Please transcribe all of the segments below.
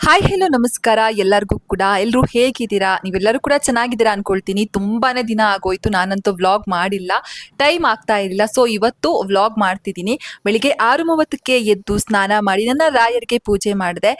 Hi hello ನಮಸ್ಕಾರ ಎಲ್ಲರಿಗೂ ಕೂಡ. ಎಲ್ಲರೂ ಹೇಗಿದ್ದೀರಾ? ನೀವೆಲ್ಲರೂ ಕೂಡ ಚೆನ್ನಾಗಿದ್ದೀರಾ ಅನ್ಕೊಳ್ತೀನಿ. ತುಂಬಾನೇ ದಿನ ಆಗೋಯ್ತು, ನಾನಂತೂ ವ್ಲಾಗ್ ಮಾಡಿಲ್ಲ, ಟೈಮ್ ಆಗ್ತಾ ಇರಲಿಲ್ಲ. ಸೊ ಇವತ್ತು ವ್ಲಾಗ್ ಮಾಡ್ತಿದ್ದೀನಿ. ಬೆಳಿಗ್ಗೆ 6:30ಕ್ಕೆ ಎದ್ದು ಸ್ನಾನ ಮಾಡಿ ನನ್ನ ರಾಯರಿಗೆ ಪೂಜೆ ಮಾಡಿದೆ.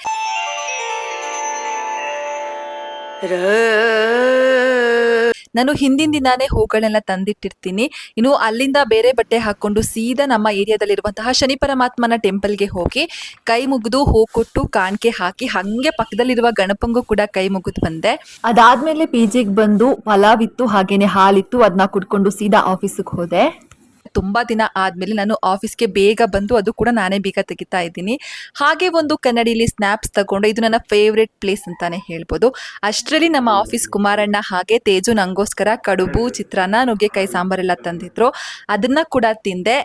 ನಾನು ಹಿಂದಿನ ದಿನಾನೇ ಹೂಗಳನ್ನೆಲ್ಲ ತಂದಿಟ್ಟಿರ್ತೀನಿ. ಇನ್ನು ಅಲ್ಲಿಂದ ಬೇರೆ ಬಟ್ಟೆ ಹಾಕೊಂಡು ಸೀದಾ ನಮ್ಮ ಏರಿಯಾದಲ್ಲಿರುವಂತಹ ಶನಿ ಪರಮಾತ್ಮನ ಟೆಂಪಲ್ಗೆ ಹೋಗಿ ಕೈ ಮುಗಿದು ಹೂ ಕೊಟ್ಟು ಕಾಣಿಕೆ ಹಾಕಿ ಹಂಗೆ ಪಕ್ಕದಲ್ಲಿರುವ ಗಣಪಂಗೂ ಕೂಡ ಕೈ ಮುಗಿದು ಬಂದೆ. ಅದಾದ್ಮೇಲೆ ಪಿಜಿಗೆ ಬಂದು ಪಲಾವ್ ಇತ್ತು, ಹಾಗೇನೆ ಹಾಲಿತ್ತು, ಅದನ್ನ ಕುಡ್ಕೊಂಡು ಸೀದಾ ಆಫೀಸಿಗೆ ಹೋದೆ. ತುಂಬಾ ದಿನ ಆದ್ಮೇಲೆ ನಾನು ಆಫೀಸ್ಗೆ ಬೇಗ ಬಂದು ಅದು ಕೂಡ ನಾನೇ ಬೇಗ ತೆಗಿತಾ ಇದ್ದೀನಿ. ಹಾಗೆ ಒಂದು ಕನ್ನಡಿಯಲ್ಲಿ ಸ್ನ್ಯಾಪ್ಸ್ ತಗೊಂಡು, ಇದು ನನ್ನ ಫೇವ್ರೆಟ್ ಪ್ಲೇಸ್ ಅಂತಾನೆ ಹೇಳ್ಬೋದು. ಅಷ್ಟರಲ್ಲಿ ನಮ್ಮ ಆಫೀಸ್ ಕುಮಾರಣ್ಣ ಹಾಗೆ ತೇಜು ನಂಗೋಸ್ಕರ ಕಡುಬು, ಚಿತ್ರಾನ್ನ, ನುಗ್ಗೆಕಾಯಿ ಸಾಂಬಾರೆಲ್ಲ ತಂದಿದ್ರು. ಅದನ್ನ ಕೂಡ ತಿಂದೆ.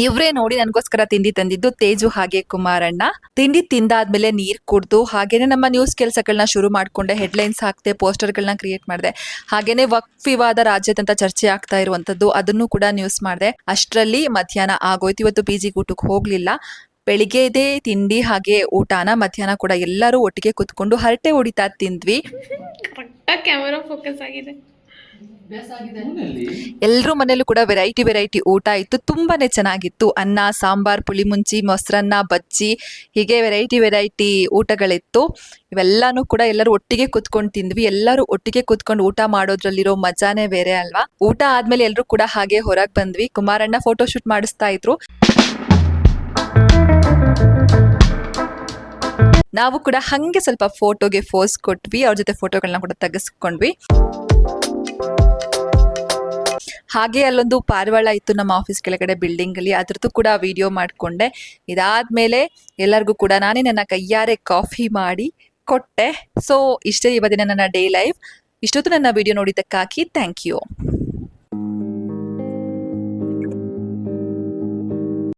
ಇವ್ರೇ ನೋಡಿ ನನಗೋಸ್ಕರ ತಿಂಡಿ ತಂದಿದ್ದು, ತೇಜು ಹಾಗೆ ಕುಮಾರಣ್ಣ. ತಿಂಡಿ ತಿಂದಾದ್ಮೇಲೆ ನೀರ್ ಕುಡ್ದು ಹಾಗೇನೆ ನಮ್ಮ ನ್ಯೂಸ್ ಕೆಲಸಗಳನ್ನ ಶುರು ಮಾಡ್ಕೊಂಡೆ. ಹೆಡ್ಲೈನ್ಸ್ ಹಾಕ್ದೆ, ಪೋಸ್ಟರ್ಗಳನ್ನ ಕ್ರಿಯೇಟ್ ಮಾಡಿದೆ. ಹಾಗೇನೆ ವಕ್ಫ್ ವಿವಾದ ರಾಜ್ಯಾದ್ಯಂತ ಚರ್ಚೆ ಆಗ್ತಾ ಇರುವಂತದ್ದು, ಅದನ್ನು ಕೂಡ ನ್ಯೂಸ್ ಮಾಡಿದೆ. ಅಷ್ಟರಲ್ಲಿ ಮಧ್ಯಾಹ್ನ ಆಗೋಯ್ತು. ಇವತ್ತು ಪಿಜಿಗೆ ಊಟಕ್ಕೆ ಹೋಗ್ಲಿಲ್ಲ. ಬೆಳಿಗ್ಗೆ ಇದೆ ತಿಂಡಿ ಹಾಗೆ ಊಟನ, ಮಧ್ಯಾಹ್ನ ಕೂಡ ಎಲ್ಲರೂ ಒಟ್ಟಿಗೆ ಕುತ್ಕೊಂಡು ಹರಟೆ ಹೊಡಿತಾ ತಿಂದ್ವಿ. ಕ್ಯಾಮೆರಾ ಫೋಕಸ್ ಆಗಿದೆ. ಎಲ್ಲರೂ ಮನೇಲೂ ಕೂಡ ವೆರೈಟಿ ಊಟ ಇತ್ತು. ತುಂಬಾನೇ ಚೆನ್ನಾಗಿತ್ತು. ಅನ್ನ, ಸಾಂಬಾರ್, ಪುಳಿ ಮುಂಚಿ, ಮೊಸರನ್ನ, ಬಜ್ಜಿ, ಹೀಗೆ ವೆರೈಟಿ ಊಟಗಳಿತ್ತು. ಇವೆಲ್ಲಾನು ಕೂಡ ಎಲ್ಲರೂ ಒಟ್ಟಿಗೆ ಕುತ್ಕೊಂಡು ತಿಂದ್ವಿ. ಎಲ್ಲರೂ ಒಟ್ಟಿಗೆ ಕುತ್ಕೊಂಡು ಊಟ ಮಾಡೋದ್ರಲ್ಲಿರೋ ಮಜಾನೇ ಬೇರೆ ಅಲ್ವಾ. ಊಟ ಆದ್ಮೇಲೆ ಎಲ್ಲರೂ ಕೂಡ ಹಾಗೆ ಹೊರಗೆ ಬಂದ್ವಿ. ಕುಮಾರಣ್ಣ ಫೋಟೋ ಶೂಟ್ ಮಾಡಿಸ್ತಾ ಇದ್ರು. ನಾವು ಕೂಡ ಹಂಗೆ ಸ್ವಲ್ಪ ಫೋಟೋಗೆ ಫೋಸ್ ಕೊಟ್ವಿ. ಅವ್ರ ಜೊತೆ ಫೋಟೋಗಳನ್ನ ಕೂಡ ತೆಗೆಸ್ಕೊಂಡ್ವಿ. ಹಾಗೆ ಅಲ್ಲೊಂದು ಪಾರಿವಾಳ ಇತ್ತು ನಮ್ಮ ಆಫೀಸ್ ಕೆಳಗಡೆ ಬಿಲ್ಡಿಂಗ್ ಅಲ್ಲಿ, ಅದ್ರದ್ದು ಕೂಡ ವಿಡಿಯೋ ಮಾಡ್ಕೊಂಡೆ. ಇದಾದ್ಮೇಲೆ ಎಲ್ಲರಿಗೂ ಕೂಡ ನಾನೇ ನನ್ನ ಕೈಯಾರೆ ಕಾಫಿ ಮಾಡಿ ಕೊಟ್ಟೆ. ಸೊ ಇಷ್ಟೇ ಇವತ್ತಿನ ನನ್ನ ಡೇ ಲೈಫ್. ಇಷ್ಟೊತ್ತು ನನ್ನ ವಿಡಿಯೋ ನೋಡಿದ್ದಕ್ಕಾಗಿ ಥ್ಯಾಂಕ್ ಯು.